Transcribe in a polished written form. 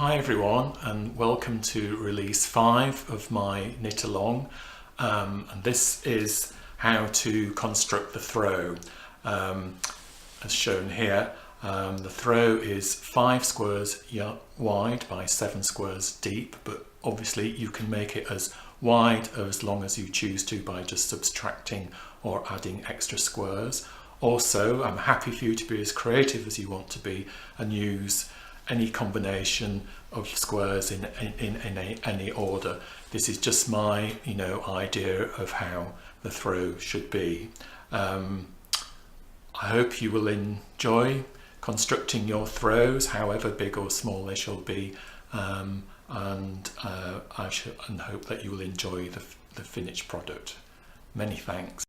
Hi everyone, and welcome to release 5 of my knit along, and this is how to construct the throw. As shown here, the throw is 5 squares wide by 7 squares deep, but obviously you can make it as wide or as long as you choose to by just subtracting or adding extra squares. Also, I'm happy for you to be as creative as you want to be and use any combination of squares in any order. This is just my idea of how the throw should be. I hope you will enjoy constructing your throws, however big or small they shall be, and I hope that you will enjoy the finished product. Many thanks.